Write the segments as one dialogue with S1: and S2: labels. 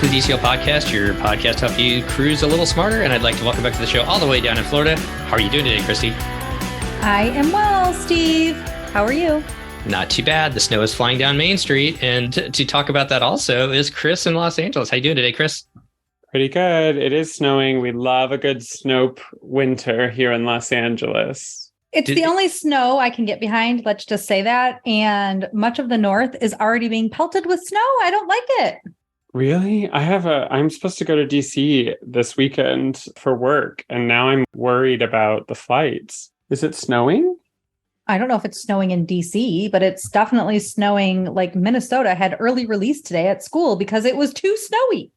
S1: to the DCL podcast, your podcast to help you cruise a little smarter. And I'd like to welcome back to the show all the way down in Florida. How are you doing today, Christy?
S2: I am well, Steve. How are you?
S1: Not too bad. The snow is flying down Main Street. And to talk about that also is Chris in Los Angeles. How you doing today, Chris?
S3: Pretty good. It is snowing. We love a good snow winter here in Los Angeles.
S2: It's the only snow I can get behind. Let's just say that. And much of the north is already being pelted with snow. I don't like it.
S3: Really? I'm supposed to go to DC this weekend for work, and now I'm worried about the flights. Is it snowing?
S2: I don't know if it's snowing in DC, but it's definitely snowing. Like Minnesota had early release today at school because it was too snowy.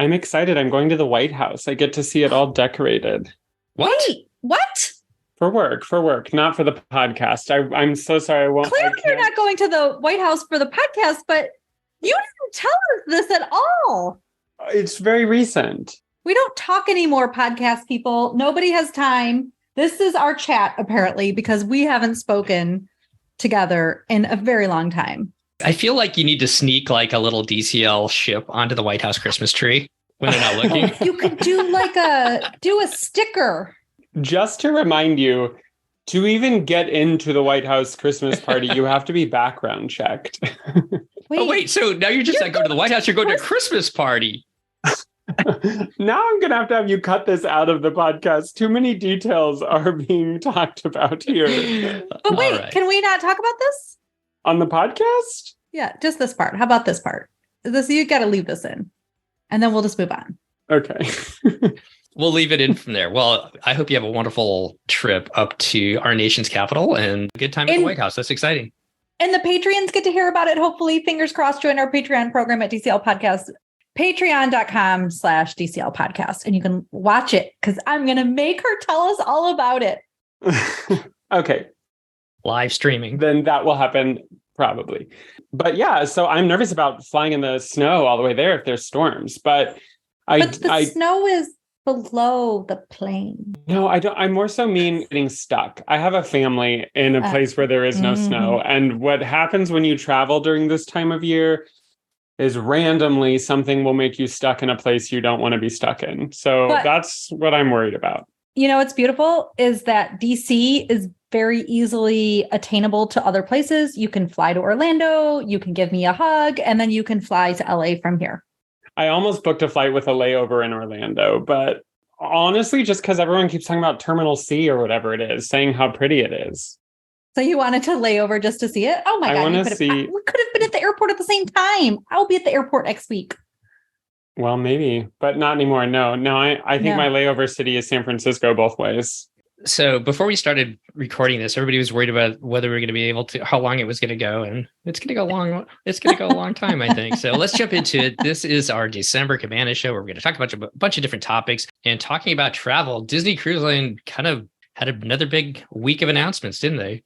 S3: I'm excited. I'm going to the White House. I get to see it all decorated.
S1: What?
S2: Wait, what?
S3: For work, not for the podcast. I'm so sorry.
S2: Clearly you're not going to the White House for the podcast, but you didn't tell us this at all.
S3: It's very recent.
S2: We don't talk anymore, podcast people. Nobody has time. This is our chat, apparently, because we haven't spoken together in a very long time.
S1: I feel like you need to sneak like a little DCL ship onto the White House Christmas tree when they're not looking.
S2: You could do a sticker.
S3: Just to remind you, to even get into the White House Christmas party, you have to be background checked.
S1: Wait, so now you're just not going to the White House, you're going to a Christmas party.
S3: Now I'm going to have you cut this out of the podcast. Too many details are being talked about here.
S2: But wait, Can we not talk about this?
S3: On the podcast?
S2: Yeah, just this part. How about this part? You got to leave this in. And then we'll just move on.
S3: Okay.
S1: We'll leave it in from there. Well, I hope you have a wonderful trip up to our nation's capital and a good time at the White House. That's exciting.
S2: And the Patreons get to hear about it. Hopefully, fingers crossed, join our Patreon program at DCL Podcast, patreon.com/DCL Podcast. And you can watch it because I'm going to make her tell us all about it.
S3: Okay.
S1: Live streaming.
S3: Then that will happen probably. But yeah, so I'm nervous about flying in the snow all the way there if there's storms. But
S2: the snow is below the plane.
S3: No, I don't. I more so mean getting stuck. I have a family in a place where there is no snow. And what happens when you travel during this time of year is randomly something will make you stuck in a place you don't want to be stuck in. So that's what I'm worried about.
S2: You know, what's beautiful is that DC is very easily attainable to other places. You can fly to Orlando, you can give me a hug, and then you can fly to LA from here.
S3: I almost booked a flight with a layover in Orlando, but honestly, just because everyone keeps talking about Terminal C or whatever it is, saying how pretty it is.
S2: So you wanted to lay over just to see it? Oh my God. We could have been at the airport at the same time. I'll be at the airport next week.
S3: Well, maybe, but not anymore. No, I think my layover city is San Francisco both ways.
S1: So before we started recording this, everybody was worried about whether we were going to be able to, how long it was going to go. And it's going to go long. It's going to go a long time, I think. So let's jump into it. This is our December Cabana show where we're going to talk about a bunch of different topics and talking about travel. Disney Cruise Line kind of had another big week of announcements, didn't they?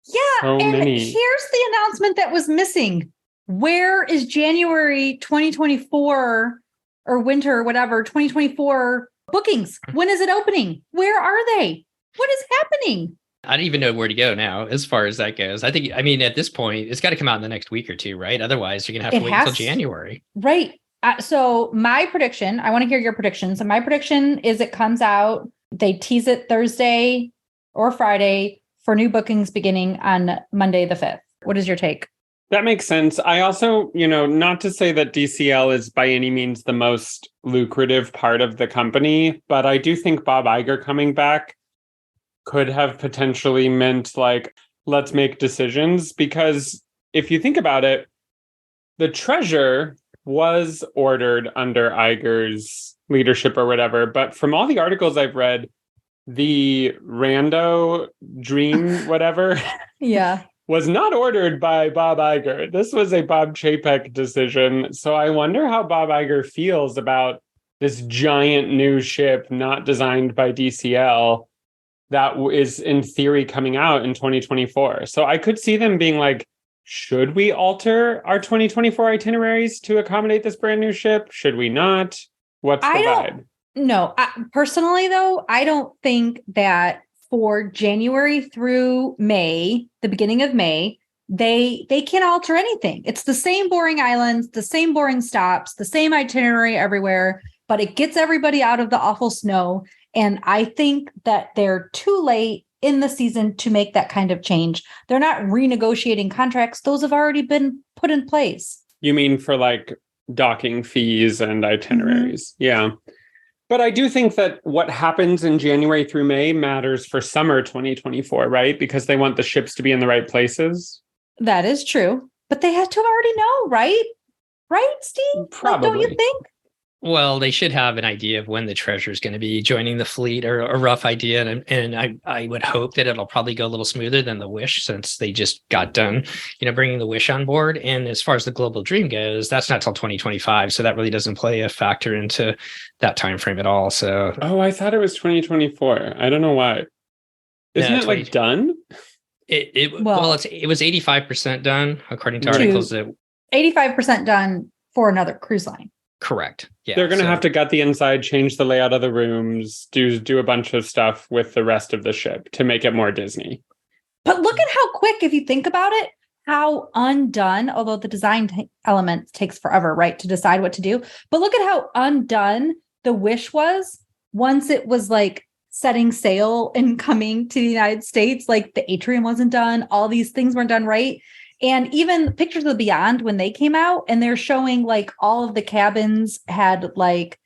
S2: Yeah.
S3: So many.
S2: Here's the announcement that was missing. Where is January 2024 or winter or whatever, 2024 bookings? When is it opening? Where are they? What is happening?
S1: I don't even know where to go now as far as that goes. At this point, it's got to come out in the next week or two, right? Otherwise, you're going to have to wait until January.
S2: Right. So my prediction, I want to hear your predictions. So my prediction is it comes out, they tease it Thursday or Friday for new bookings beginning on Monday the 5th. What is your take?
S3: That makes sense. I also, not to say that DCL is by any means the most lucrative part of the company, but I do think Bob Iger coming back could have potentially meant let's make decisions, because if you think about it, the Treasure was ordered under Iger's leadership or whatever. But from all the articles I've read, the Rando Dream, whatever, was not ordered by Bob Iger. This was a Bob Chapek decision. So I wonder how Bob Iger feels about this giant new ship not designed by DCL that is in theory coming out in 2024. So I could see them being like, should we alter our 2024 itineraries to accommodate this brand new ship? Should we not? What's the vibe?
S2: No, personally, though, I don't think that for January through May, the beginning of May, they can't alter anything. It's the same boring islands, the same boring stops, the same itinerary everywhere, but it gets everybody out of the awful snow. And I think that they're too late in the season to make that kind of change. They're not renegotiating contracts. Those have already been put in place.
S3: You mean for like docking fees and itineraries? Yeah. But I do think that what happens in January through May matters for summer 2024, right? Because they want the ships to be in the right places.
S2: That is true. But they have to already know, right? Right, Steve?
S3: Probably.
S2: Like, don't you think?
S1: Well, they should have an idea of when the Treasure is going to be joining the fleet, or a rough idea. And I would hope that it'll probably go a little smoother than the Wish, since they just got done, bringing the Wish on board. And as far as the Global Dream goes, that's not till 2025. So that really doesn't play a factor into that time frame at all. So,
S3: I thought it was 2024. I don't know why. Isn't it like done?
S1: It was 85% done, according to articles.
S2: 85% done for another cruise line.
S1: Correct. Yeah,
S3: they're going to have to gut the inside, change the layout of the rooms, do a bunch of stuff with the rest of the ship to make it more Disney.
S2: But look at how quick, if you think about it, how undone, although the design element takes forever, right, to decide what to do. But look at how undone the Wish was once it was like setting sail and coming to the United States. Like the atrium wasn't done. All these things weren't done right. And even Pictures of the Beyond, when they came out and they're showing like all of the cabins had like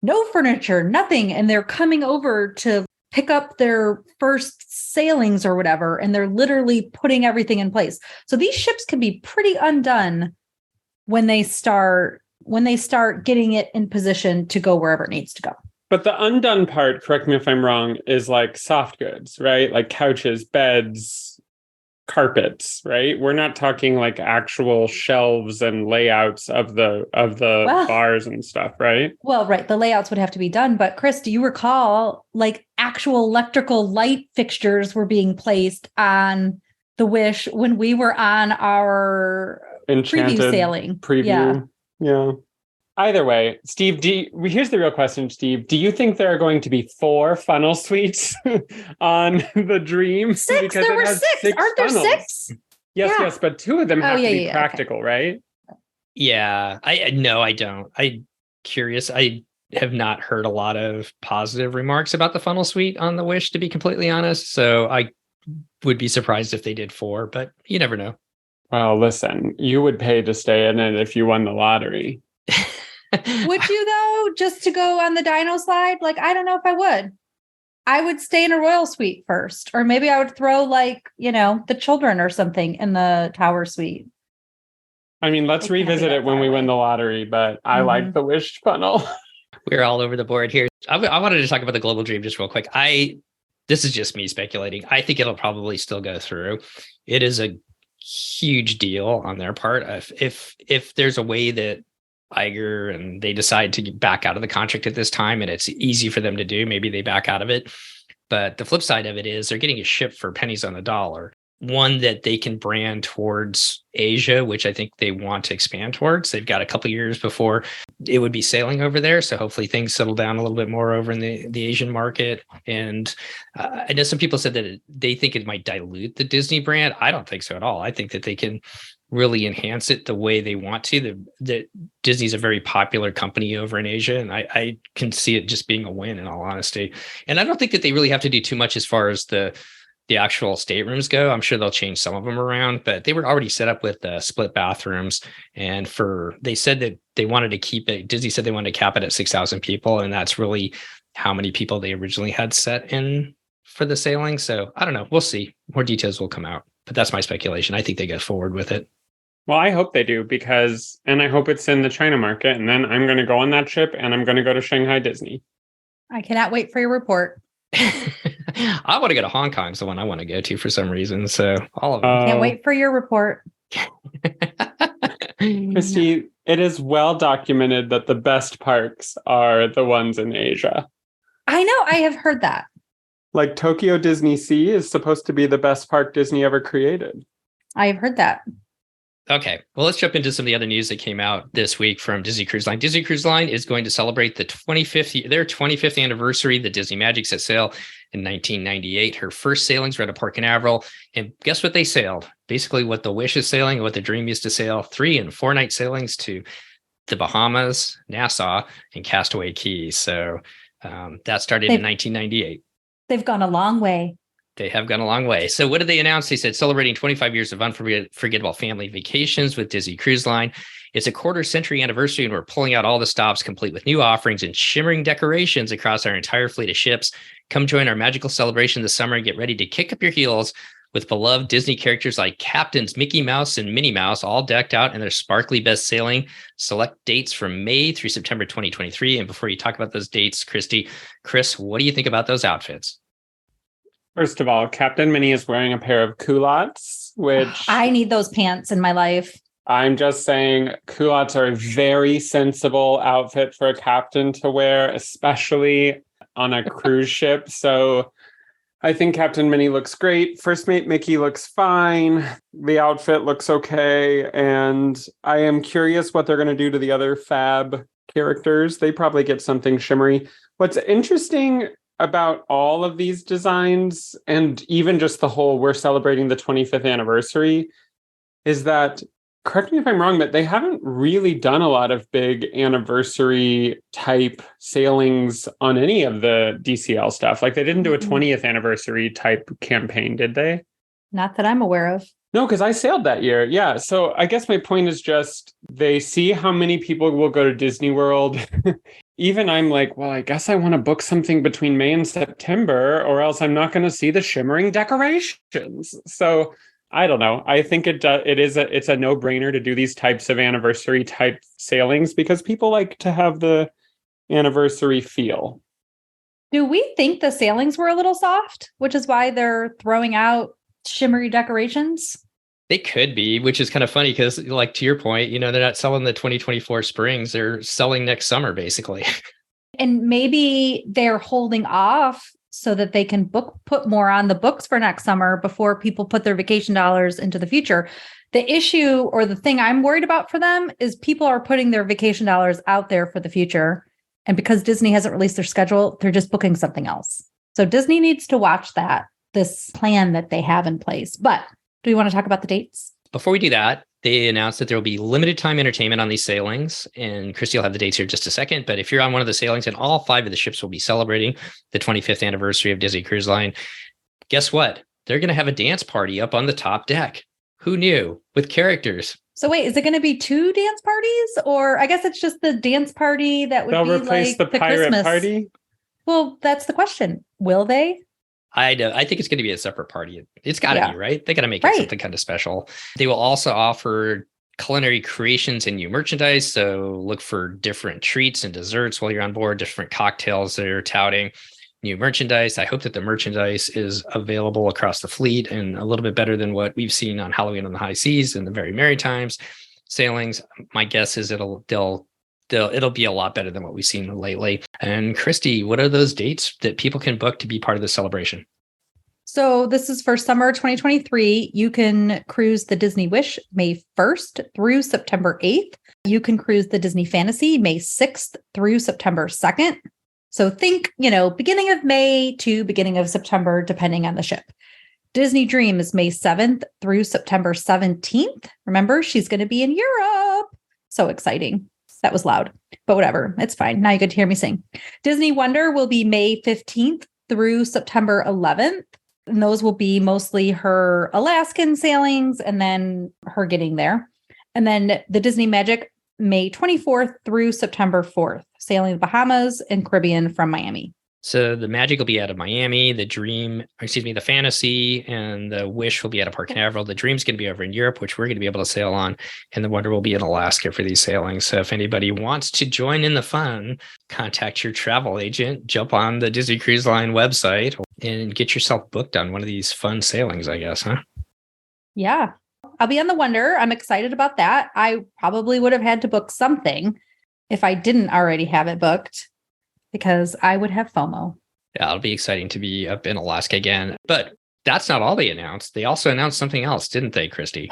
S2: no furniture, nothing. And they're coming over to pick up their first sailings or whatever. And they're literally putting everything in place. So these ships can be pretty undone when they start getting it in position to go wherever it needs to go.
S3: But the undone part, correct me if I'm wrong, is like soft goods, right? Like couches, beds, carpets, right? We're not talking like actual shelves and layouts of the bars and stuff, right?
S2: Well, right. The layouts would have to be done. But Chris, do you recall like actual electrical light fixtures were being placed on the Wish when we were on our
S3: Enchanted
S2: preview sailing?
S3: Preview. Yeah. Either way, Steve, here's the real question, Steve. Do you think there are going to be 4 funnel suites on the Dream?
S2: 6.
S3: Because
S2: there were 6. Aren't there
S3: funnels.
S2: 6?
S3: Yes, but 2 of them have to be practical,
S2: okay.
S3: Right?
S1: Yeah. I don't. I'm curious. I have not heard a lot of positive remarks about the funnel suite on the Wish, to be completely honest. So I would be surprised if they did 4, but you never know.
S3: Well, listen, you would pay to stay in it if you won the lottery.
S2: Would you though, just to go on the dino slide? Like, I don't know if I would. I would stay in a royal suite first, or maybe I would throw like, the children or something in the tower suite.
S3: I mean, let's revisit it when we win the lottery, but I like the Wish funnel.
S1: We're all over the board here. I wanted to talk about the Global Dream just real quick. This is just me speculating. I think it'll probably still go through. It is a huge deal on their part. If there's a way that Iger and they decide to get back out of the contract at this time and it's easy for them to do, maybe they back out of it. But the flip side of it is they're getting a ship for pennies on the dollar, one that they can brand towards Asia, which I think they want to expand towards. They've got a couple years before it would be sailing over there. So hopefully things settle down a little bit more over in the Asian market. And I know some people said that they think it might dilute the Disney brand. I don't think so at all. I think that they can really enhance it the way they want to. The Disney's a very popular company over in Asia, and I can see it just being a win, in all honesty. And I don't think that they really have to do too much as far as the actual staterooms go. I'm sure they'll change some of them around, but they were already set up with split bathrooms. And they said that they wanted to keep it. Disney said they wanted to cap it at 6,000 people, and that's really how many people they originally had set in for the sailing. So I don't know. We'll see. More details will come out, but that's my speculation. I think they go forward with it.
S3: Well, I hope they do, and I hope it's in the China market. And then I'm going to go on that ship and I'm going to go to Shanghai Disney.
S2: I cannot wait for your report.
S1: I want to go to Hong Kong. It's the one I want to go to for some reason. So all of them.
S2: Can't wait for your report.
S3: Christy, it is well documented that the best parks are the ones in Asia.
S2: I know. I have heard that.
S3: Like Tokyo Disney Sea is supposed to be the best park Disney ever created.
S2: I have heard that.
S1: Okay, well, let's jump into some of the other news that came out this week from Disney Cruise Line. Disney Cruise Line is going to celebrate their 25th anniversary. The Disney Magic set sail in 1998. Her first sailings were at a Port Canaveral. And guess what they sailed? basically what the Wish is sailing and what the Dream used to sail, 3 and 4 night sailings to the Bahamas, Nassau, and Castaway Keys. So that started in 1998.
S2: They've gone a long way.
S1: They have gone a long way. So what did they announce? They said celebrating 25 years of unforgettable family vacations with Disney Cruise Line. It's a quarter-century anniversary, and we're pulling out all the stops, complete with new offerings and shimmering decorations across our entire fleet of ships. Come join our magical celebration this summer and get ready to kick up your heels with beloved Disney characters like Captains Mickey Mouse and Minnie Mouse, all decked out in their sparkly best sailing. Select dates from May through September 2023. And before you talk about those dates, Chris, what do you think about those outfits?
S3: First of all, Captain Minnie is wearing a pair of culottes, which
S2: I need those pants in my life.
S3: I'm just saying culottes are a very sensible outfit for a captain to wear, especially on a cruise ship. So I think Captain Minnie looks great. First Mate Mickey looks fine. The outfit looks okay. And I am curious what they're going to do to the other Fab characters. They probably get something shimmery. What's interesting about all of these designs, and even just the whole we're celebrating the 25th anniversary, is that, correct me if I'm wrong, but they haven't really done a lot of big anniversary type sailings on any of the DCL stuff. Like they didn't do a 20th anniversary type campaign, did they?
S2: Not that I'm aware of.
S3: No, because I sailed that year. Yeah. So I guess my point is just they see how many people will go to Disney World. Even I'm like, well, I guess I want to book something between May and September, or else I'm not going to see the shimmering decorations. So I don't know. I think it's a no-brainer to do these types of anniversary type sailings because people like to have the anniversary feel.
S2: Do we think the sailings were a little soft, which is why they're throwing out shimmery decorations?
S1: They could be, which is kind of funny because, like, to your point, they're not selling the 2024 springs. They're selling next summer, basically.
S2: And maybe they're holding off so that they can put more on the books for next summer before people put their vacation dollars into the future. The issue or the thing I'm worried about for them is people are putting their vacation dollars out there for the future. And because Disney hasn't released their schedule, they're just booking something else. So Disney needs to watch this plan that they have in place. But do we want to talk about the dates?
S1: Before we do that, they announced that there will be limited time entertainment on these sailings. And Christy will have the dates here in just a second. But if you're on one of the sailings, and all 5 of the ships will be celebrating the 25th anniversary of Disney Cruise Line, guess what? They're going to have a dance party up on the top deck. Who knew? With characters.
S2: So wait, is it going to be 2 dance parties? Or I guess it's just the dance party that would be
S3: replace
S2: like
S3: the pirate
S2: Christmas
S3: party?
S2: Well, that's the question. Will they?
S1: I think it's going to be a separate party. It's got to be, right? They got to make it something kind of special. They will also offer culinary creations and new merchandise. So look for different treats and desserts while you're on board, different cocktails they're touting, new merchandise. I hope that the merchandise is available across the fleet and a little bit better than what we've seen on Halloween on the High Seas and the Very Merry Times sailings. My guess is it'll be a lot better than what we've seen lately. And Christy, what are those dates that people can book to be part of the celebration?
S2: So this is for summer 2023. You can cruise the Disney Wish May 1st through September 8th. You can cruise the Disney Fantasy May 6th through September 2nd. So think, beginning of May to beginning of September, depending on the ship. Disney Dream is May 7th through September 17th. Remember, she's going to be in Europe. So exciting. That was loud, but whatever. It's fine. Now you get to hear me sing. Disney Wonder will be May 15th through September 11th. And those will be mostly her Alaskan sailings and then her getting there. And then the Disney Magic, May 24th through September 4th, sailing the Bahamas and Caribbean from Miami.
S1: So the Magic will be out of Miami, the Fantasy and the Wish will be out of Port Canaveral. The Dream's going to be over in Europe, which we're going to be able to sail on, and the Wonder will be in Alaska for these sailings. So if anybody wants to join in the fun, contact your travel agent, jump on the Disney Cruise Line website, and get yourself booked on one of these fun sailings, I guess, huh?
S2: Yeah. I'll be on the Wonder. I'm excited about that. I probably would have had to book something if I didn't already have it booked, because I would have FOMO.
S1: Yeah, it'll be exciting to be up in Alaska again. But that's not all they announced. They also announced something else, didn't they, Christy?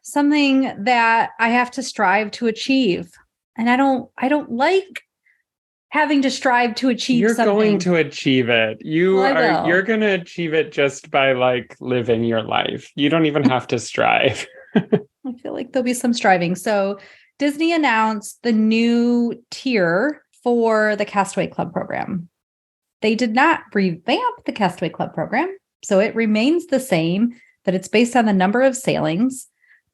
S2: Something that I have to strive to achieve. And I don't like having to strive to achieve
S3: You're
S2: something.
S3: going to achieve it.
S2: Well,
S3: You're going to achieve it just by like living your life. You don't even have to strive.
S2: I feel like there'll be some striving. So Disney announced the new tier for the Castaway Club program. They did not revamp the Castaway Club program, so it remains the same, that it's based on the number of sailings,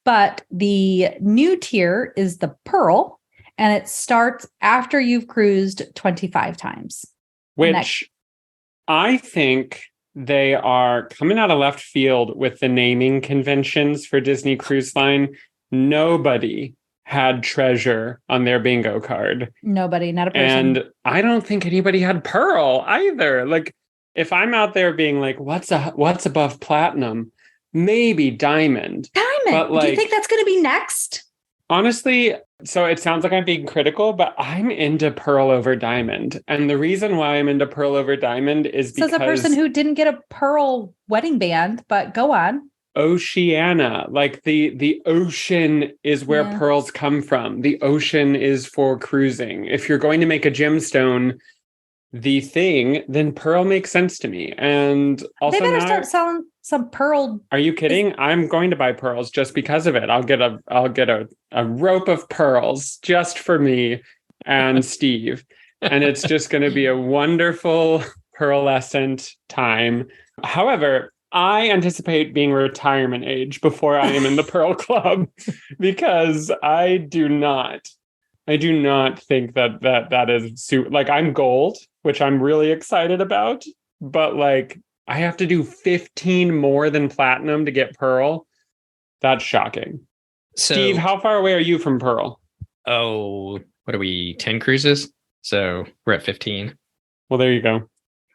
S2: but the new tier is the Pearl, and it starts after you've cruised 25 times.
S3: Which I think they are coming out of left field with the naming conventions for Disney Cruise Line. Nobody had treasure on their bingo card.
S2: Nobody, not a person.
S3: And I don't think anybody had Pearl either. Like, if I'm out there being like, what's above platinum? Maybe diamond.
S2: Diamond.
S3: But
S2: do you think that's going to be next?
S3: Honestly, so it sounds like I'm being critical, but I'm into Pearl over diamond. And the reason why I'm into Pearl over diamond is because...
S2: So as a person who didn't get a Pearl wedding band, but go on.
S3: Oceana, like the ocean is where pearls come from. The ocean is for cruising. If you're going to make a gemstone the thing, then pearl makes sense to me. And also,
S2: they better start selling some pearl.
S3: Are you kidding? I'm going to buy pearls just because of it. I'll get a rope of pearls just for me and Steve, and it's just going to be a wonderful pearlescent time. However, I anticipate being retirement age before I am in the Pearl Club, because I do not think that is like, I'm gold, which I'm really excited about, but like I have to do 15 more than platinum to get Pearl. That's shocking. So, Steve, how far away are you from Pearl?
S1: Oh, what are we, 10 cruises? So we're at 15.
S3: Well, there you go.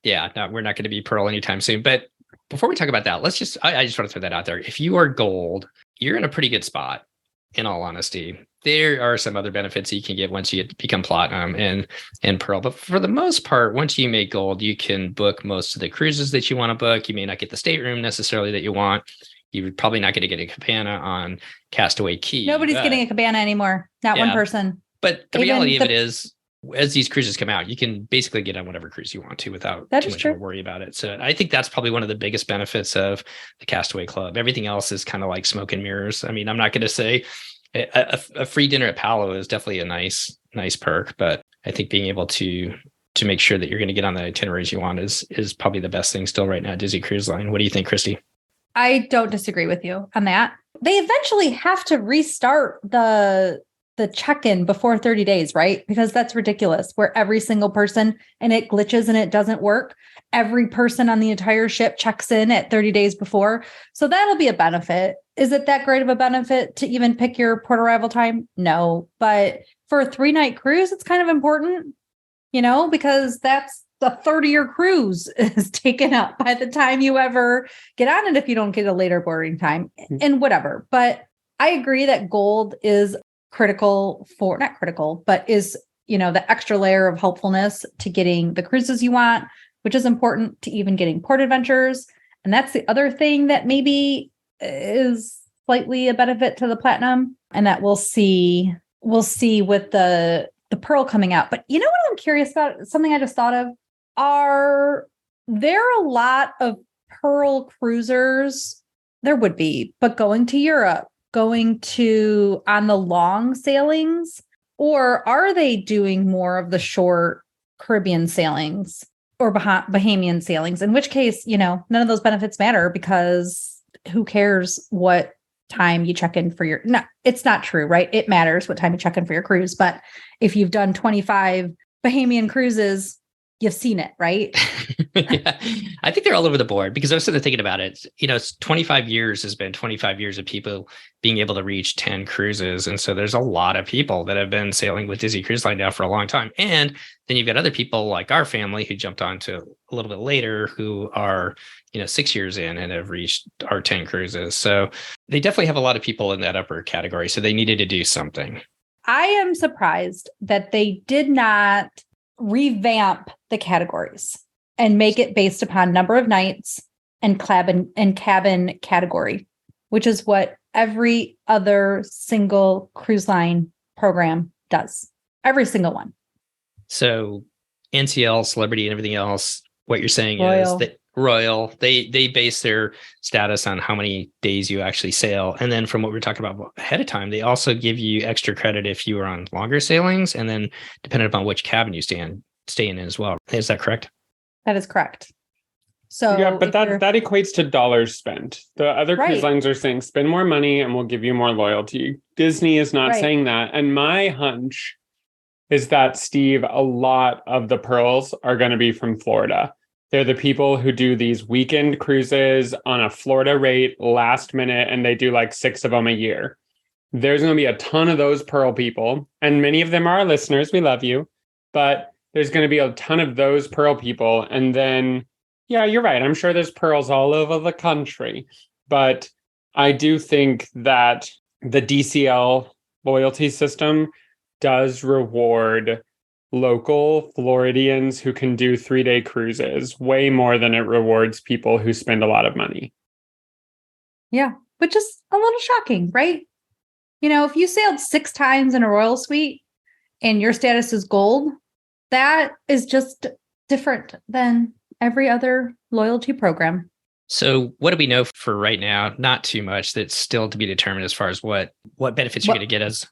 S1: Yeah, no, we're not going to be Pearl anytime soon. But before we talk about that, I just want to throw that out there. If you are gold, you're in a pretty good spot, in all honesty. There are some other benefits that you can get once you become platinum and Pearl. But for the most part, once you make gold, you can book most of the cruises that you want to book. You may not get the stateroom necessarily that you want. You're probably not going to get a cabana on Castaway Cay.
S2: Nobody's getting a cabana anymore. Not one person.
S1: But the reality of it is, as these cruises come out, you can basically get on whatever cruise you want to without too much of a worry about it. So I think that's probably one of the biggest benefits of the Castaway Club. Everything else is kind of like smoke and mirrors. I mean, I'm not going to say a free dinner at Palo is definitely a nice perk, but I think being able to make sure that you're going to get on the itineraries you want is probably the best thing still right now at Disney Cruise Line. What do you think, Christy?
S2: I don't disagree with you on that. They eventually have to restart the check-in before 30 days, right? Because that's ridiculous, where every single person, and it glitches and it doesn't work. Every person on the entire ship checks in at 30 days before. So that'll be a benefit. Is it that great of a benefit to even pick your port arrival time? No. But for a 3-night cruise, it's kind of important, because that's a 30-year cruise is taken up by the time you ever get on it if you don't get a later boarding time and whatever. But I agree that gold is not critical, but is, the extra layer of helpfulness to getting the cruises you want, which is important to even getting port adventures. And that's the other thing that maybe is slightly a benefit to the platinum, and that we'll see with the Pearl coming out. But you know what I'm curious about? Something I just thought of. Are there a lot of Pearl cruisers? There would be, but going to Europe, going to on the long sailings, or are they doing more of the short Caribbean sailings or Bahamian sailings? In which case, none of those benefits matter, because who cares what time you check in for your... No, it's not true, right? It matters what time you check in for your cruise. But if you've done 25 Bahamian cruises, you've seen it, right?
S1: Yeah, I think they're all over the board, because I was sort of thinking about it. 25 years has been 25 years of people being able to reach 10 cruises. And so there's a lot of people that have been sailing with Disney Cruise Line now for a long time. And then you've got other people like our family who jumped onto a little bit later, who are, 6 years in and have reached our 10 cruises. So they definitely have a lot of people in that upper category. So they needed to do something. I
S2: am surprised that they did not revamp the categories and make it based upon number of nights and cabin category, which is what every other single cruise line program does. Every single one.
S1: So NCL, celebrity, and everything else, what you're saying
S2: Royal.
S1: is that Royal, they base their status on how many days you actually sail. And then from what we were talking about ahead of time, they also give you extra credit if you are on longer sailings, and then depending upon which cabin you stay in as well. Is that correct?
S2: That is correct. So
S3: yeah, but that equates to dollars spent. The other cruise lines are saying spend more money and we'll give you more loyalty. Disney is not saying that. And my hunch is that, Steve, a lot of the Pearls are going to be from Florida. They're the people who do these weekend cruises on a Florida rate last minute, and they do like 6 of them a year. There's going to be a ton of those Pearl people, and many of them are our listeners. We love you. But there's going to be a ton of those Pearl people. And then, yeah, you're right. I'm sure there's Pearls all over the country. But I do think that the DCL loyalty system does reward local Floridians who can do 3-day cruises way more than it rewards people who spend a lot of money.
S2: Yeah, which is a little shocking, right? You know, if you sailed 6 times in a Royal Suite and your status is gold, that is just different than every other loyalty program.
S1: So what do we know for right now? Not too much. That's still to be determined as far as what benefits you're going to get as.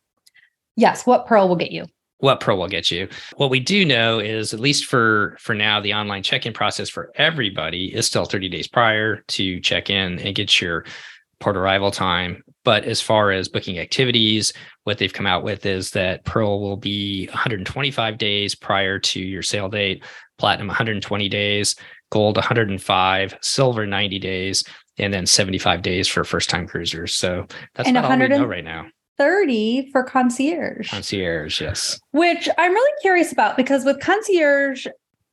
S2: Yes, what Pearl will get you.
S1: What Pearl will get you. What we do know is, at least for now, the online check-in process for everybody is still 30 days prior to check in and get your port arrival time. But as far as booking activities, what they've come out with is that Pearl will be 125 days prior to your sail date, Platinum 120 days, Gold 105, Silver 90 days, and then 75 days for first-time cruisers. So that's about all we know right now.
S2: 30 for concierge.
S1: Concierge, yes.
S2: Which I'm really curious about, because with concierge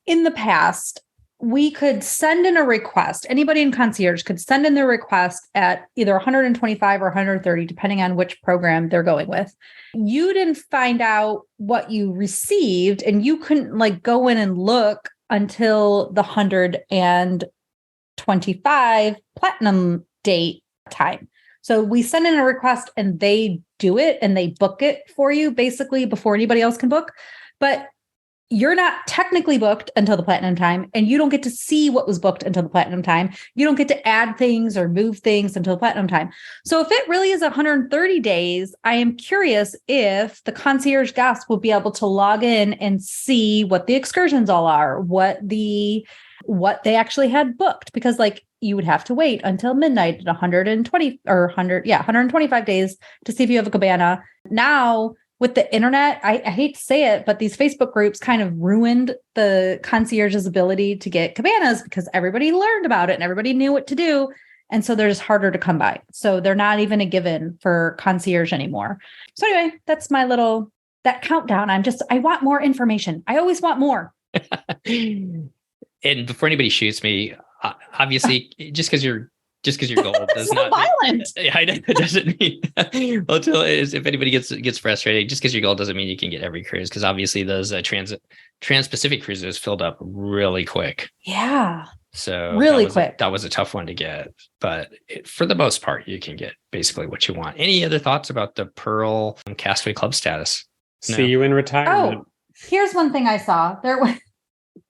S2: in the past, we could send in a request. Anybody in concierge could send in their request at either 125 or 130, depending on which program they're going with. You didn't find out what you received, and you couldn't like go in and look until the 125 platinum date time. So we send in a request and they do it and they book it for you basically before anybody else can book. But you're not technically booked until the platinum time, and you don't get to see what was booked until the platinum time. You don't get to add things or move things until the platinum time. So if it really is 130 days, I am curious if the concierge guests will be able to log in and see what the excursions all are, what they actually had booked, because like you would have to wait until midnight at 125 days to see if you have a cabana. Now, with the internet, I hate to say it, but these Facebook groups kind of ruined the concierge's ability to get cabanas because everybody learned about it and everybody knew what to do. And so they're just harder to come by. So they're not even a given for concierge anymore. So anyway, that's my that countdown. I want more information. I always want more.
S1: And before anybody shoots me, obviously, just because you're gold does
S2: so
S1: not
S2: violent.
S1: I know it doesn't mean if anybody gets frustrated, just because you're gold doesn't mean you can get every cruise, because obviously those trans-Pacific cruises filled up really quick.
S2: Yeah.
S1: So
S2: really quick.
S1: That was a tough one to get, but for the most part, you can get basically what you want. Any other thoughts about the Pearl Castaway Club status? No.
S3: See you in retirement.
S2: Oh, here's one thing I saw.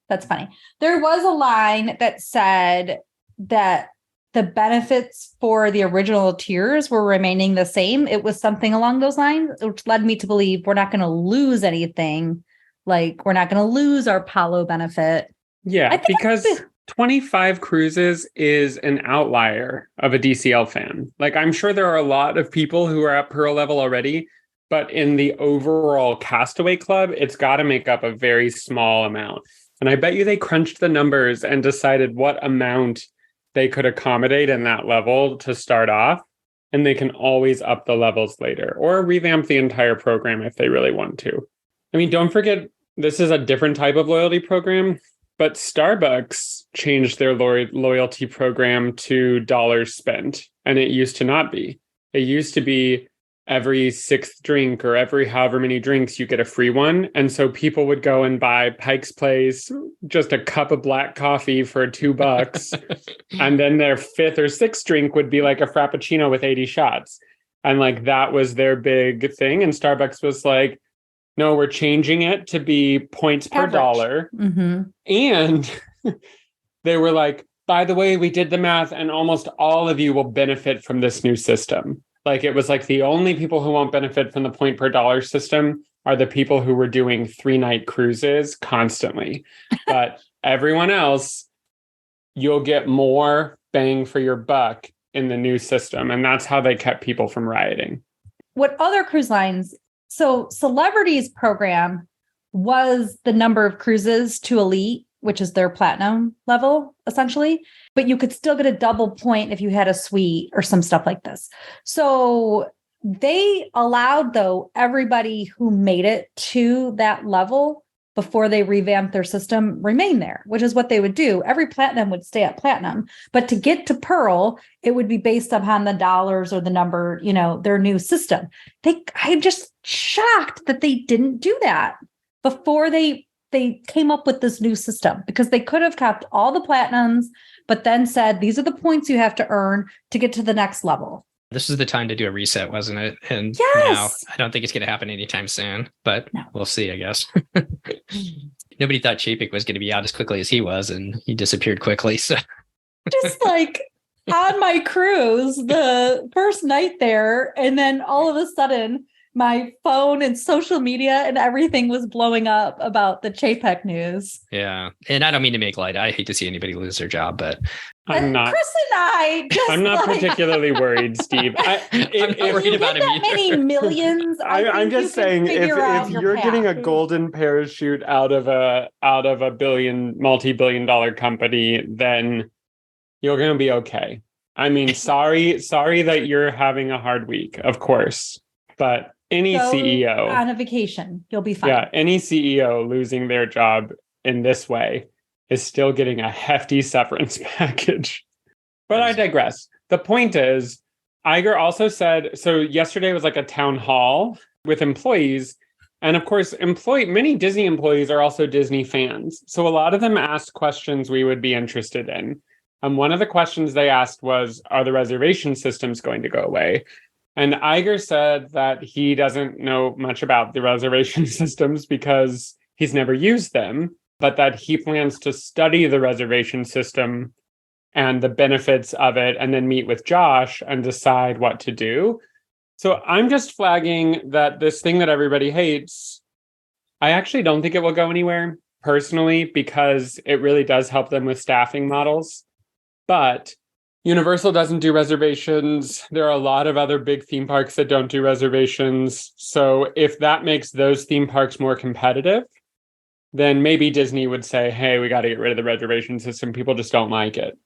S2: That's funny. There was a line that said that the benefits for the original tiers were remaining the same. It was something along those lines, which led me to believe we're not going to lose anything. Like, we're not going to lose our Palo benefit.
S3: Yeah, because 25 cruises is an outlier of a DCL fan. Like, I'm sure there are a lot of people who are at Pearl level already, but in the overall Castaway Club, it's got to make up a very small amount. And I bet you they crunched the numbers and decided what amount they could accommodate in that level to start off, and they can always up the levels later or revamp the entire program if they really want to. I mean, don't forget, this is a different type of loyalty program, but Starbucks changed their loyalty program to dollars spent, and it used to not be. It used to be every 6th drink or every however many drinks, you get a free one. And so people would go and buy Pike's Place, just a cup of black coffee for $2. And then their 5th or 6th drink would be like a Frappuccino with 80 shots. And like, that was their big thing. And Starbucks was like, no, we're changing it to be points per dollar.
S2: Mm-hmm.
S3: And they were like, by the way, we did the math and almost all of you will benefit from this new system. Like it was like the only people who won't benefit from the point per dollar system are the people who were doing 3-night cruises constantly. But everyone else, you'll get more bang for your buck in the new system. And that's how they kept people from rioting.
S2: What other cruise lines? So Celebrities program was the number of cruises to Elite, which is their platinum level, essentially. But you could still get a double point if you had a suite or some stuff like this. So they allowed, though, everybody who made it to that level before they revamped their system remain there, which is what they would do. Every platinum would stay at platinum. But to get to Pearl, it would be based upon the dollars or the number, their new system. I'm just shocked that they didn't do that before they came up with this new system, because they could have kept all the platinums, but then said, these are the points you have to earn to get to the next level.
S1: This was the time to do a reset, wasn't it? And
S2: yes.
S1: Now I don't think it's going to happen anytime soon, but We'll see, I guess. Nobody thought Chapek was going to be out as quickly as he was, and he disappeared quickly. So
S2: just like on my cruise, the first night there, and then all of a sudden my phone and social media and everything was blowing up about the Chapek news.
S1: Yeah. And I don't mean to make light. I hate to see anybody lose their job, but
S3: I'm not.
S2: Chris and
S3: I'm not particularly worried, Steve.
S1: I'm not worried about him
S2: that many millions.
S3: I'm just saying, if you're getting a golden parachute out of a multi-billion-dollar company, then you're going to be okay. I mean, sorry that you're having a hard week, of course, but any CEO
S2: on a vacation, you'll be fine.
S3: Yeah, any CEO losing their job in this way is still getting a hefty severance package. But I digress. The point is, Iger also said, so yesterday was like a town hall with employees. And of course, many Disney employees are also Disney fans. So a lot of them asked questions we would be interested in. And one of the questions they asked was, are the reservation systems going to go away? And Iger said that he doesn't know much about the reservation systems because he's never used them, but that he plans to study the reservation system and the benefits of it, and then meet with Josh and decide what to do. So I'm just flagging that this thing that everybody hates, I actually don't think it will go anywhere personally, because it really does help them with staffing models. But Universal doesn't do reservations. There are a lot of other big theme parks that don't do reservations. So if that makes those theme parks more competitive, then maybe Disney would say, hey, we got to get rid of the reservation system. People just don't like it.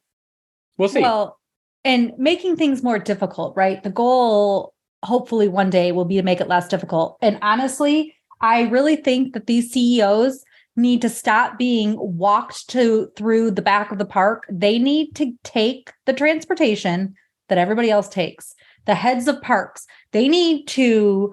S3: We'll see.
S2: Well, and making things more difficult, right? The goal, hopefully one day, will be to make it less difficult. And honestly, I really think that these CEOs need to stop being walked through the back of the park. They need to take the transportation that everybody else takes. The heads of parks, they need to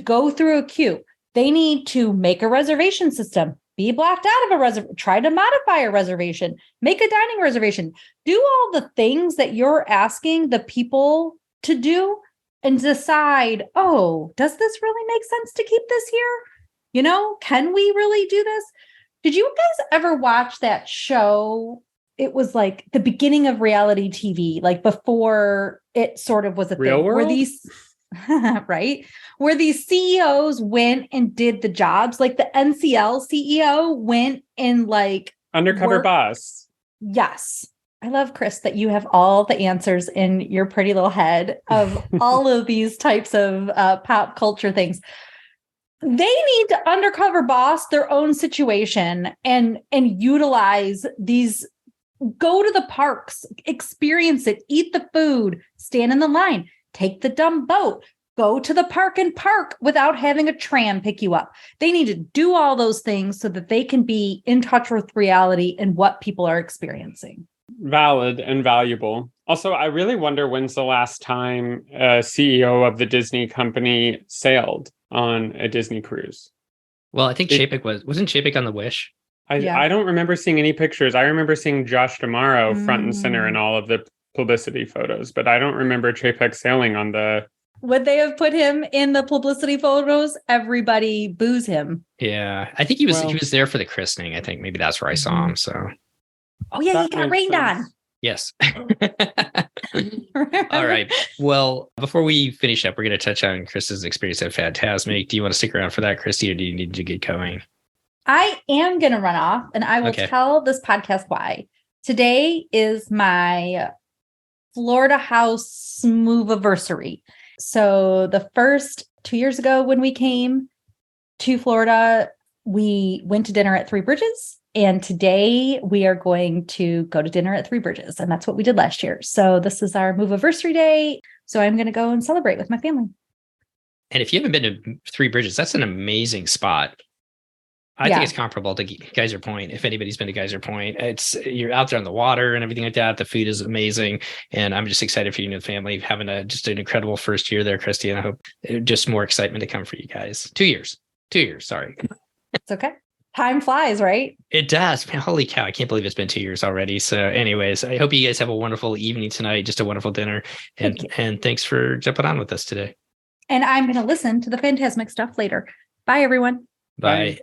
S2: go through a queue. They need to make a reservation system, be blocked out of a reservation, try to modify a reservation, make a dining reservation, do all the things that you're asking the people to do, and decide, oh, does this really make sense to keep this here? Can we really do this? Did you guys ever watch that show? It was like the beginning of reality TV, like before it sort of was a
S3: Real
S2: thing.
S3: World?
S2: Where these, right? Where these CEOs went and did the jobs. Like the NCL CEO went and like
S3: Undercover Boss.
S2: Yes. I love, Chris, that you have all the answers in your pretty little head of all of these types of pop culture things. They need to undercover boss their own situation and utilize these, go to the parks, experience it, eat the food, stand in the line, take the dumb boat, go to the park and park without having a tram pick you up. They need to do all those things so that they can be in touch with reality and what people are experiencing.
S3: Valid and valuable. Also, I really wonder when's the last time a CEO of the Disney company sailed on a Disney cruise.
S1: Well, I think Chapek wasn't Chapek on the Wish?
S3: I don't remember seeing any pictures. I remember seeing Josh D'Amaro front and center in all of the publicity photos, but I don't remember Chapek sailing on the
S2: Would they have put him in the publicity photos? Everybody boos him.
S1: Yeah, I think he was there for the christening. I think maybe that's where I saw him. So,
S2: oh yeah, he got rained on.
S1: Yes. All right. Well, before we finish up, we're going to touch on Chris's experience at Fantasmic. Do you want to stick around for that, Christy, or do you need to get going?
S2: I am going to run off, and I will tell this podcast why. Today is my Florida house move-anniversary. So the first 2 years ago when we came to Florida, we went to dinner at Three Bridges. And today we are going to go to dinner at Three Bridges. And that's what we did last year. So this is our move-anniversary day. So I'm going to go and celebrate with my family.
S1: And if you haven't been to Three Bridges, that's an amazing spot. I think it's comparable to Geyser Point. If anybody's been to Geyser Point, you're out there on the water and everything like that. The food is amazing. And I'm just excited for you and the family having just an incredible first year there, Christy. And I hope just more excitement to come for you guys. 2 years. 2 years. Sorry.
S2: It's okay. Time flies, right?
S1: It does. Man, holy cow. I can't believe it's been 2 years already. So anyways, I hope you guys have a wonderful evening tonight. Just a wonderful dinner. And thanks for jumping on with us today.
S2: And I'm going to listen to the Fantasmic stuff later. Bye, everyone.
S1: Bye.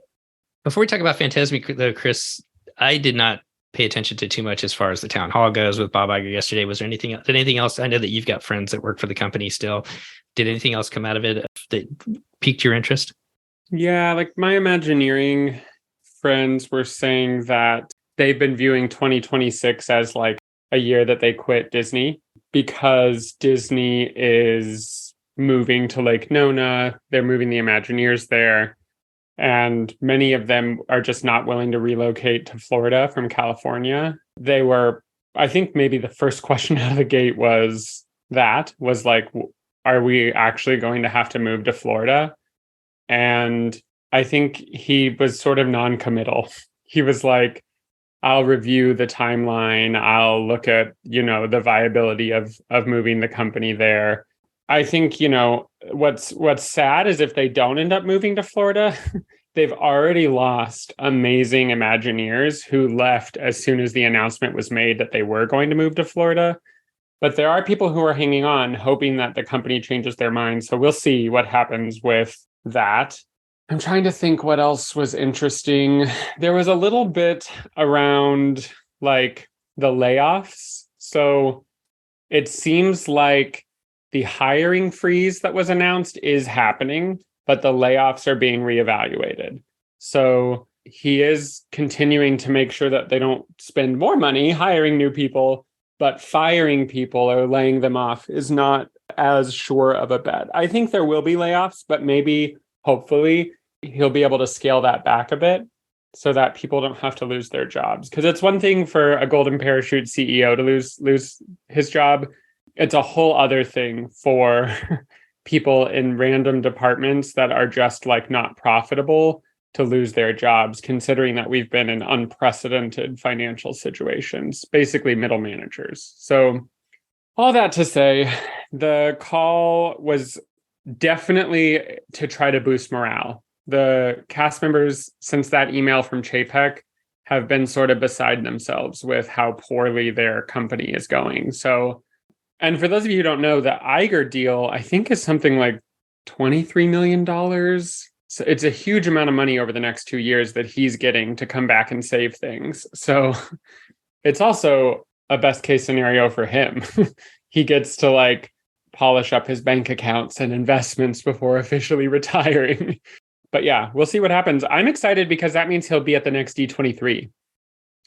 S1: Before we talk about Fantasmic, though, Chris, I did not pay attention to too much as far as the town hall goes with Bob Iger yesterday. Was there anything else? I know that you've got friends that work for the company still. Did anything else come out of it that piqued your interest?
S3: Yeah, like my Imagineering friends were saying that they've been viewing 2026 as like a year that they quit Disney because Disney is moving to Lake Nona. They're moving the Imagineers there. And many of them are just not willing to relocate to Florida from California. They were, I think maybe the first question out of the gate was like, are we actually going to have to move to Florida? And I think he was sort of non-committal. He was like, I'll review the timeline. I'll look at, the viability of moving the company there. I think, what's sad is if they don't end up moving to Florida, they've already lost amazing Imagineers who left as soon as the announcement was made that they were going to move to Florida. But there are people who are hanging on, hoping that the company changes their mind. So we'll see what happens with that. I'm trying to think what else was interesting. There was a little bit around like the layoffs. So it seems like the hiring freeze that was announced is happening, but the layoffs are being reevaluated. So he is continuing to make sure that they don't spend more money hiring new people, but firing people or laying them off is not as sure of a bet. I think there will be layoffs, but maybe, hopefully, he'll be able to scale that back a bit so that people don't have to lose their jobs. Because it's one thing for a golden parachute CEO to lose his job. It's a whole other thing for people in random departments that are just like not profitable to lose their jobs, considering that we've been in unprecedented financial situations, basically middle managers. So all that to say, the call was definitely to try to boost morale. The cast members, since that email from Chapek, have been sort of beside themselves with how poorly their company is going. So, and for those of you who don't know, the Iger deal, I think, is something like $23 million. So it's a huge amount of money over the next 2 years that he's getting to come back and save things. So it's also a best case scenario for him. He gets to like polish up his bank accounts and investments before officially retiring. But yeah, we'll see what happens. I'm excited because that means he'll be at the next D23.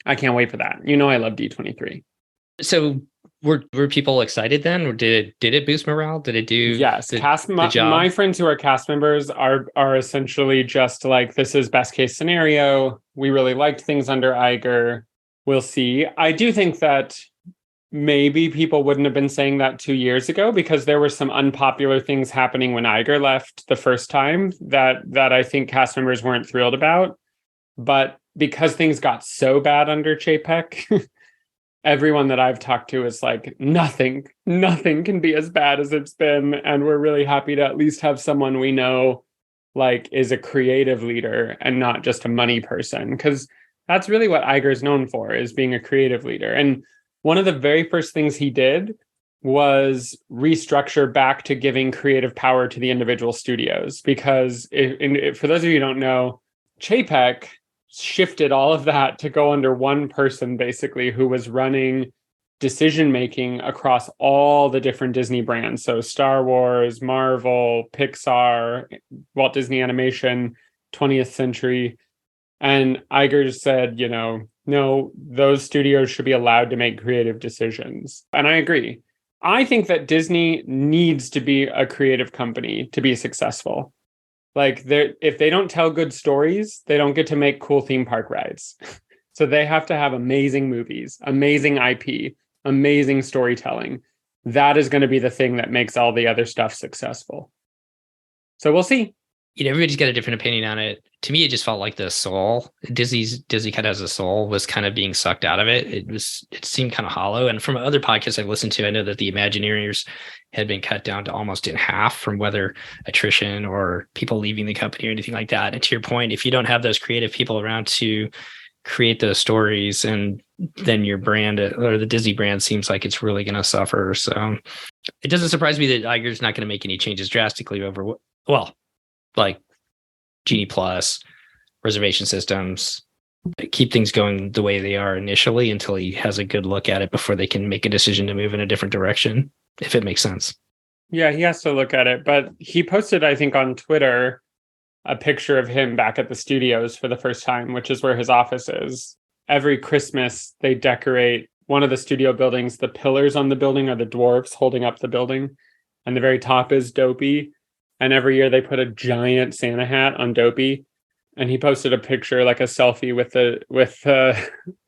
S3: I can't wait for that. I love D23.
S1: So were people excited then? Or did it boost morale? Did it do
S3: yes,
S1: the job?
S3: My friends who are cast members are essentially just like, this is best case scenario. We really liked things under Iger. We'll see. I do think that maybe people wouldn't have been saying that 2 years ago because there were some unpopular things happening when Iger left the first time that I think cast members weren't thrilled about. But because things got so bad under Chapek, everyone that I've talked to is like, nothing can be as bad as it's been. And we're really happy to at least have someone we know like is a creative leader and not just a money person. Because that's really what Iger is known for, is being a creative leader. And one of the very first things he did was restructure back to giving creative power to the individual studios. Because for those of you who don't know, Chapek shifted all of that to go under one person, basically, who was running decision-making across all the different Disney brands. So Star Wars, Marvel, Pixar, Walt Disney Animation, 20th Century. And Iger said, no, those studios should be allowed to make creative decisions. And I agree. I think that Disney needs to be a creative company to be successful. Like, if they don't tell good stories, they don't get to make cool theme park rides. So they have to have amazing movies, amazing IP, amazing storytelling. That is going to be the thing that makes all the other stuff successful. So we'll see.
S1: Everybody's got a different opinion on it. To me, it just felt like the soul. Disney kind of has a soul was kind of being sucked out of it. It seemed kind of hollow. And from other podcasts I've listened to, I know that the Imagineers had been cut down to almost in half from whether attrition or people leaving the company or anything like that. And to your point, if you don't have those creative people around to create those stories, and then your brand or the Disney brand seems like it's really going to suffer. So it doesn't surprise me that Iger's not going to make any changes drastically over like Genie Plus, reservation systems, keep things going the way they are initially until he has a good look at it before they can make a decision to move in a different direction, if it makes sense.
S3: Yeah, he has to look at it. But he posted, I think, on Twitter, a picture of him back at the studios for the first time, which is where his office is. Every Christmas, they decorate one of the studio buildings. The pillars on the building are the dwarfs holding up the building, and the very top is Dopey. And every year they put a giant Santa hat on Dopey, and he posted a picture, like a selfie with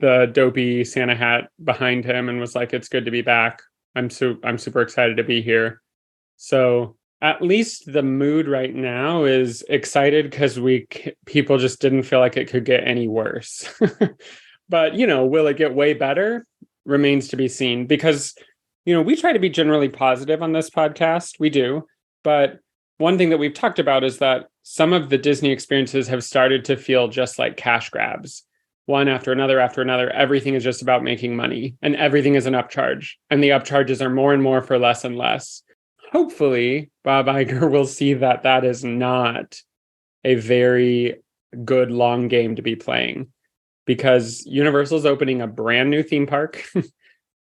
S3: the Dopey Santa hat behind him, and was like, "It's good to be back. I'm super excited to be here." So at least the mood right now is excited because people just didn't feel like it could get any worse. But will it get way better? Remains to be seen. Because we try to be generally positive on this podcast. We do, but one thing that we've talked about is that some of the Disney experiences have started to feel just like cash grabs. One after another. Everything is just about making money, and everything is an upcharge. And the upcharges are more and more for less and less. Hopefully, Bob Iger will see that is not a very good long game to be playing, because Universal's opening a brand new theme park,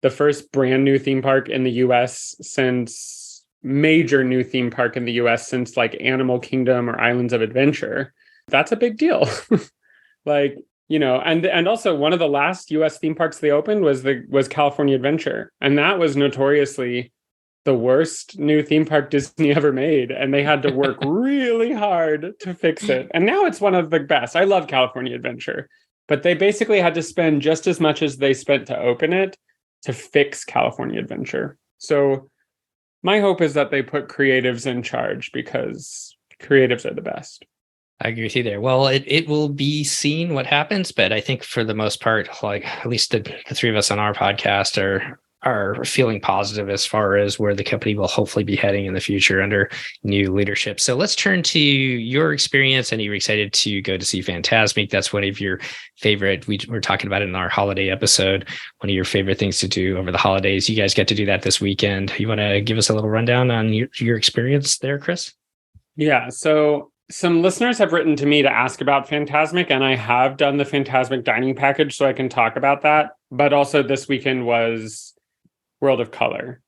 S3: the first brand new theme park in the U.S. major new theme park in the US since like Animal Kingdom or Islands of Adventure. That's a big deal. And also one of the last US theme parks they opened was California Adventure. And that was notoriously the worst new theme park Disney ever made. And they had to work really hard to fix it. And now it's one of the best. I love California Adventure, but they basically had to spend just as much as they spent to open it to fix California Adventure. So my hope is that they put creatives in charge, because creatives are the best.
S1: I agree with you there. Well, it will be seen what happens, but I think for the most part, like at least the three of us on our podcast are feeling positive as far as where the company will hopefully be heading in the future under new leadership. So let's turn to your experience. And you're excited to go to see Fantasmic. That's one of your favorite, we were talking about it in our holiday episode, one of your favorite things to do over the holidays. You guys get to do that this weekend. You want to give us a little rundown on your experience there, Chris?
S3: Yeah. So some listeners have written to me to ask about Fantasmic, and I have done the Fantasmic dining package, so I can talk about that. But also this weekend was World of Color,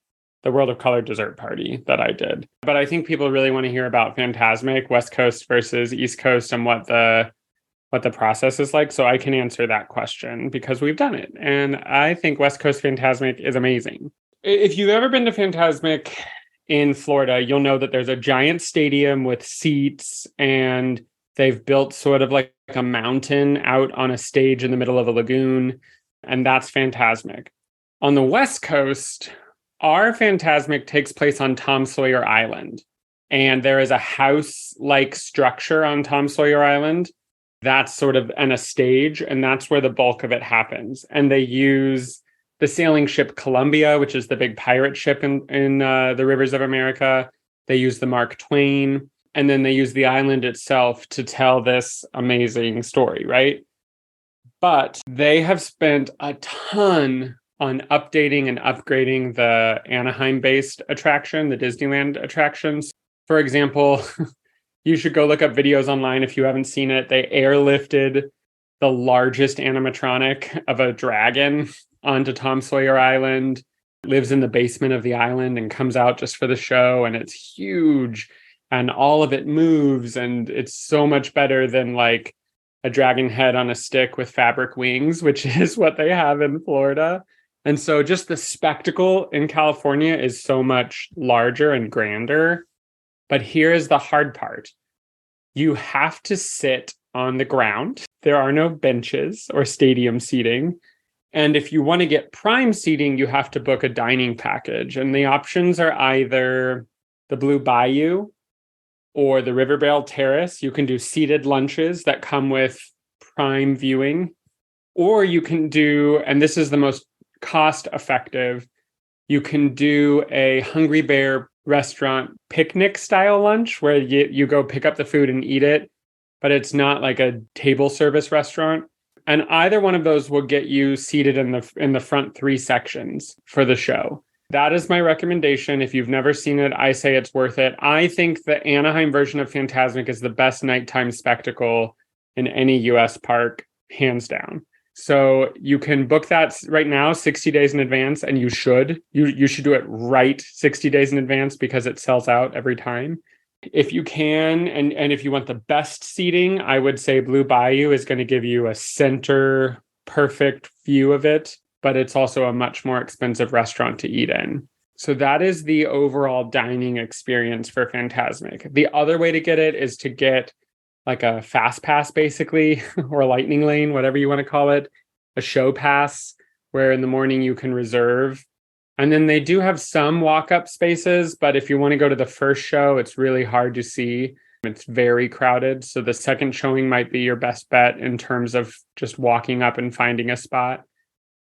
S3: the World of Color dessert party that I did. But I think people really want to hear about Fantasmic, West Coast versus East Coast, and what the process is like. So I can answer that question because we've done it. And I think West Coast Fantasmic is amazing. If you've ever been to Fantasmic in Florida, you'll know that there's a giant stadium with seats, and they've built sort of like a mountain out on a stage in the middle of a lagoon. And that's Fantasmic. On the West Coast, our Fantasmic takes place on Tom Sawyer Island. And there is a house-like structure on Tom Sawyer Island. That's sort of a stage, and that's where the bulk of it happens. And they use the sailing ship Columbia, which is the big pirate ship in the rivers of America. They use the Mark Twain, and then they use the island itself to tell this amazing story, right? But they have spent a ton on updating and upgrading the Anaheim-based attraction, the Disneyland attractions. For example, you should go look up videos online if you haven't seen it. They airlifted the largest animatronic of a dragon onto Tom Sawyer Island, lives in the basement of the island and comes out just for the show. And it's huge and all of it moves. And it's so much better than like a dragon head on a stick with fabric wings, which is what they have in Florida. And so just the spectacle in California is so much larger and grander. But here is the hard part. You have to sit on the ground. There are no benches or stadium seating. And if you want to get prime seating, you have to book a dining package. And the options are either the Blue Bayou or the Riverbell Terrace. You can do seated lunches that come with prime viewing. Or you can do, and this is the most cost effective, you can do a Hungry Bear restaurant picnic style lunch where you go pick up the food and eat it, but it's not like a table service restaurant. And either one of those will get you seated in the front 3 sections for the show. That is my recommendation. If you've never seen it, I say it's worth it. I think the Anaheim version of Fantasmic is the best nighttime spectacle in any US park, hands down. So you can book that right now, 60 days in advance, and you should. You should do it right 60 days in advance because it sells out every time. If you can, and if you want the best seating, I would say Blue Bayou is going to give you a center perfect view of it, but it's also a much more expensive restaurant to eat in. So that is the overall dining experience for Fantasmic. The other way to get it is to get like a fast pass, basically, or a lightning lane, whatever you want to call it, a show pass, where in the morning you can reserve. And then they do have some walk-up spaces, but if you want to go to the first show, it's really hard to see. It's very crowded. So the second showing might be your best bet in terms of just walking up and finding a spot.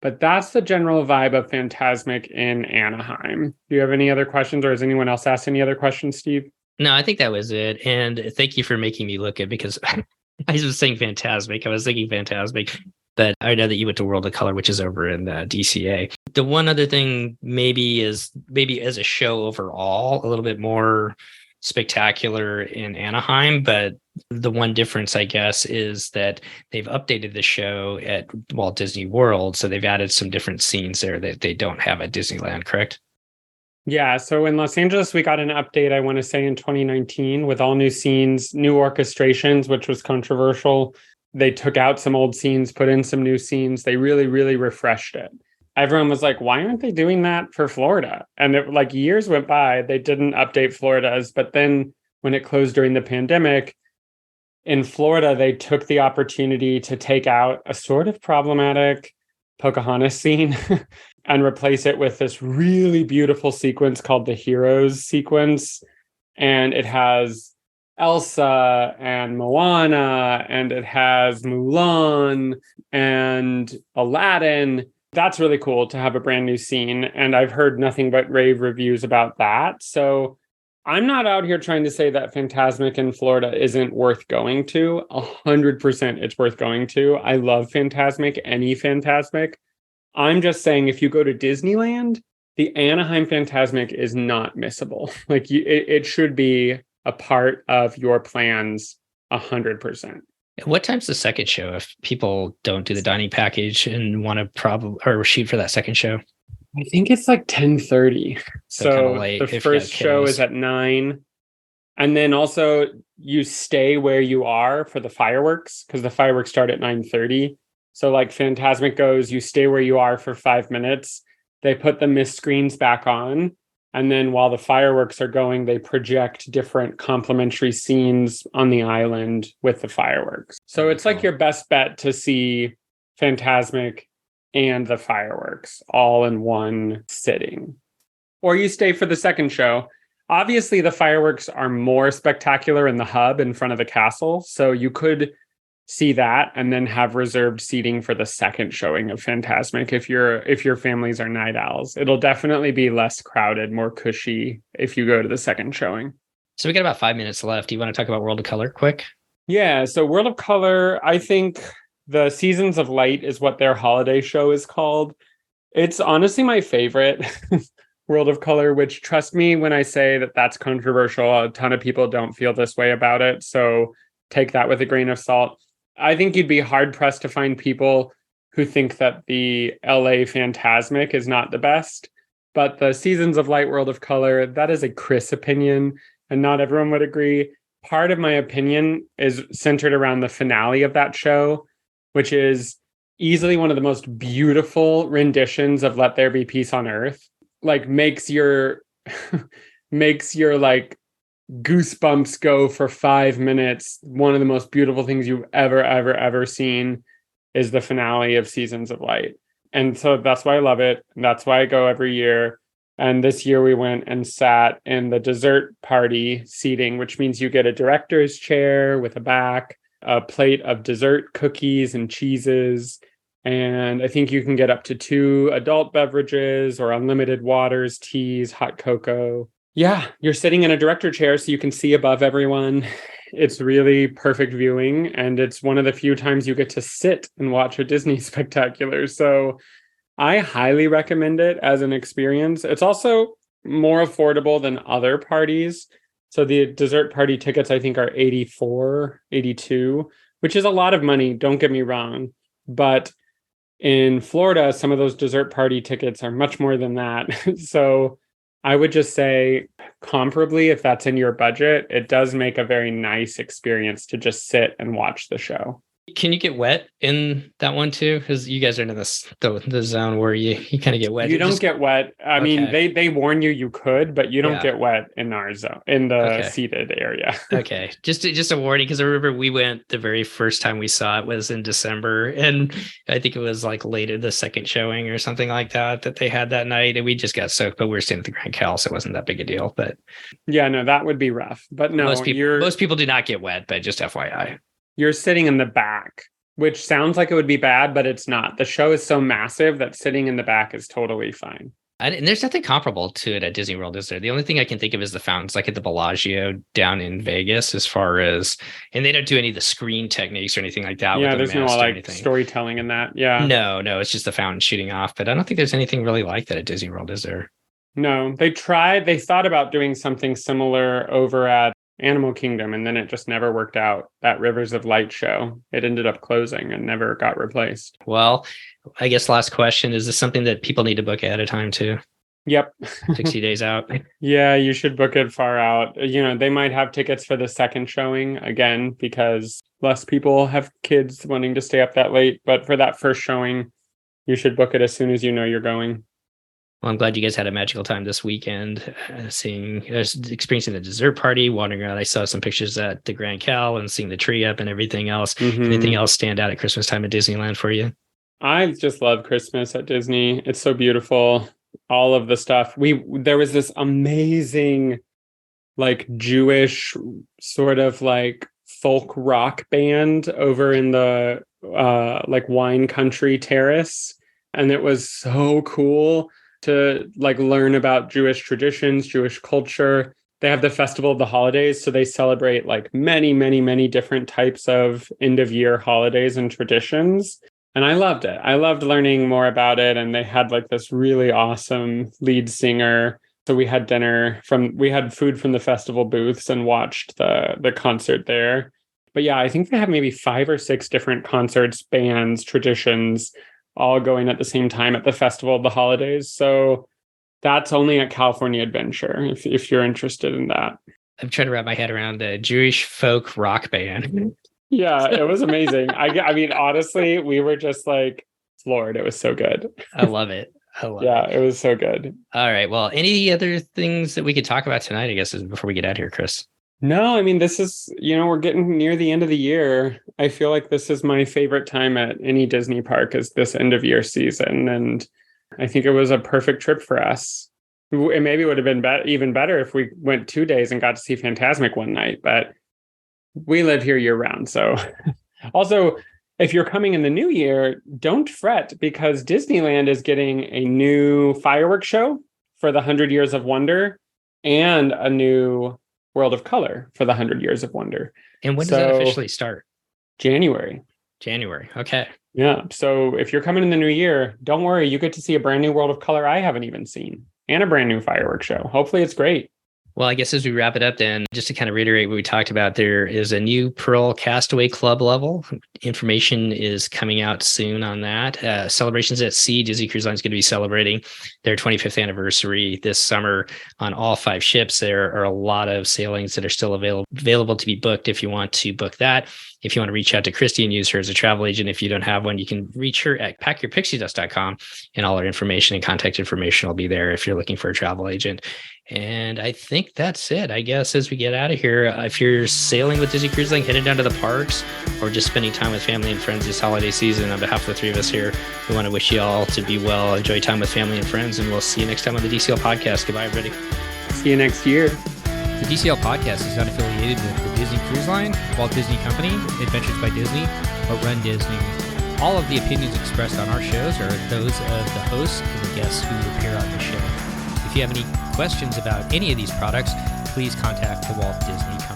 S3: But that's the general vibe of Fantasmic in Anaheim. Do you have any other questions, or has anyone else asked any other questions, Steve?
S1: No, I think that was it. And thank you for making me look at, because I was saying Fantasmic. I was thinking Fantasmic, but I know that you went to World of Color, which is over in the DCA. The one other thing maybe as a show overall, a little bit more spectacular in Anaheim, but the one difference, I guess, is that they've updated the show at Walt Disney World. So they've added some different scenes there that they don't have at Disneyland, correct?
S3: Yeah, so in Los Angeles, we got an update, I want to say, in 2019 with all new scenes, new orchestrations, which was controversial. They took out some old scenes, put in some new scenes. They really, really refreshed it. Everyone was like, why aren't they doing that for Florida? And like years went by, they didn't update Florida's. But then when it closed during the pandemic, in Florida, they took the opportunity to take out a sort of problematic Pocahontas scene and replace it with this really beautiful sequence called the Heroes sequence. And it has Elsa and Moana, and it has Mulan and Aladdin. That's really cool to have a brand new scene. And I've heard nothing but rave reviews about that. So I'm not out here trying to say that Fantasmic in Florida isn't worth going to. 100% it's worth going to. I love Fantasmic, any Fantasmic. I'm just saying if you go to Disneyland, the Anaheim Fantasmic is not missable. Like it should be a part of your plans 100%.
S1: What time's the second show if people don't do the dining package and want to shoot for that second show?
S3: I think it's like 10:30. So the first show is at 9. And then also you stay where you are for the fireworks, because the fireworks start at 9:30. So like Fantasmic goes, you stay where you are for 5 minutes. They put the mist screens back on. And then while the fireworks are going, they project different complimentary scenes on the island with the fireworks. So it's like your best bet to see Fantasmic and the fireworks all in one sitting. Or you stay for the second show. Obviously, the fireworks are more spectacular in the hub in front of the castle. So you could see that and then have reserved seating for the second showing of Fantasmic if your families are night owls. It'll definitely be less crowded, more cushy if you go to the second showing.
S1: So we got about 5 minutes left. Do you want to talk about World of Color quick?
S3: Yeah, so World of Color, I think the Seasons of Light is what their holiday show is called. It's honestly my favorite World of Color, which, trust me when I say that that's controversial. A ton of people don't feel this way about it. So take that with a grain of salt. I think you'd be hard pressed to find people who think that the LA Phantasmic is not the best. But the Seasons of Light World of Color, that is a Chris opinion, and not everyone would agree. Part of my opinion is centered around the finale of that show, which is easily one of the most beautiful renditions of Let There Be Peace on Earth. Like makes your like goosebumps go for 5 minutes. One of the most beautiful things you've ever seen is the finale of Seasons of Light. And so that's why I love it. That's why I go every year. And this year we went and sat in the dessert party seating, which means you get a director's chair with a back, a plate of dessert cookies and cheeses. And I think you can get up to 2 adult beverages or unlimited waters, teas, hot cocoa. Yeah, you're sitting in a director chair so you can see above everyone. It's really perfect viewing. And it's one of the few times you get to sit and watch a Disney spectacular. So I highly recommend it as an experience. It's also more affordable than other parties. So the dessert party tickets, I think, are $84, $82, which is a lot of money. Don't get me wrong. But in Florida, some of those dessert party tickets are much more than that. So I would just say, comparably, if that's in your budget, it does make a very nice experience to just sit and watch the show.
S1: Can you get wet in that one too? Because you guys are in the zone where you kind of get wet.
S3: You don't get wet. I mean, they warn you could, but you don't get wet in our zone, in the seated area.
S1: Okay. Just a warning, because I remember we went the very first time we saw it was in December, and I think it was like later the second showing or something like that they had that night, and we just got soaked, but we were staying at the Grand Cal, so it wasn't that big a deal. But
S3: yeah, no, that would be rough. But no,
S1: most people do not get wet, but just FYI.
S3: You're sitting in the back, which sounds like it would be bad, but it's not. The show is so massive that sitting in the back is totally fine.
S1: And there's nothing comparable to it at Disney World, is there? The only thing I can think of is the fountains, like at the Bellagio down in Vegas, as far as, and they don't do any of the screen techniques or anything like that.
S3: Yeah, there's no like storytelling in that. Yeah.
S1: No, it's just the fountain shooting off. But I don't think there's anything really like that at Disney World, is there?
S3: No, they thought about doing something similar over at Animal Kingdom, and then it just never worked out. That Rivers of Light show, it ended up closing and never got replaced.
S1: Well, I guess last question, is this something that people need to book ahead of time too?
S3: Yep.
S1: 60 days out.
S3: Yeah, you should book it far out. You know, they might have tickets for the second showing again, because less people have kids wanting to stay up that late. But for that first showing, you should book it as soon as you know you're going.
S1: Well, I'm glad you guys had a magical time this weekend, experiencing the dessert party, wandering around. I saw some pictures at the Grand Cal and seeing the tree up and everything else. Mm-hmm. Anything else stand out at Christmas time at Disneyland for you?
S3: I just love Christmas at Disney. It's so beautiful. All of the stuff. There was this amazing, like, Jewish sort of like folk rock band over in the like wine country terrace, and it was so cool to like learn about Jewish traditions, Jewish culture. They have the Festival of the Holidays, so they celebrate like many different types of end of year holidays and traditions. And I loved it. I loved learning more about it. And they had like this really awesome lead singer. So we had food from the festival booths and watched the concert there. But yeah, I think they have maybe 5 or 6 different concerts, bands, traditions, all going at the same time at the Festival of the Holidays. So that's only at California Adventure, if you're interested in that.
S1: I'm trying to wrap my head around the Jewish folk rock band.
S3: Yeah, it was amazing. I mean, honestly, we were just like floored. It was so good.
S1: I love it.
S3: It was so good.
S1: All right. Well, any other things that we could talk about tonight, I guess, before we get out of here, Chris?
S3: No, I mean, this is, we're getting near the end of the year. I feel like this is my favorite time at any Disney park, is this end of year season. And I think it was a perfect trip for us. It maybe would have been even better if we went 2 days and got to see Fantasmic one night, but we live here year round. So also, if you're coming in the new year, don't fret, because Disneyland is getting a new fireworks show for the 100 Years of Wonder and a new World of Color for the 100 Years of Wonder.
S1: And when does that officially start?
S3: January.
S1: Okay.
S3: Yeah. So if you're coming in the new year, don't worry. You get to see a brand new World of Color I haven't even seen, and a brand new fireworks show. Hopefully it's great.
S1: Well, I guess as we wrap it up, then, just to kind of reiterate what we talked about, there is a new Pearl Castaway Club level. Information is coming out soon on that. Celebrations at Sea, Disney Cruise Line is going to be celebrating their 25th anniversary this summer on all 5 ships. There are a lot of sailings that are still available to be booked if you want to book that. If you want to reach out to Christy and use her as a travel agent, if you don't have one, you can reach her at packyourpixiedust.com, and all our information and contact information will be there if you're looking for a travel agent. And I think that's it. I guess as we get out of here, if you're sailing with Disney Cruise Line, heading down to the parks, or just spending time with family and friends this holiday season, on behalf of the 3 of us here, we want to wish you all to be well, enjoy time with family and friends, and we'll see you next time on the DCL podcast. Goodbye, everybody.
S3: See you next year.
S4: The DCL podcast is not affiliated with the Disney Cruise Line, Walt Disney Company, Adventures by Disney, or Run Disney. All of the opinions expressed on our shows are those of the hosts and the guests who appear on the show. If you have any questions about any of these products, please contact the Walt Disney Company.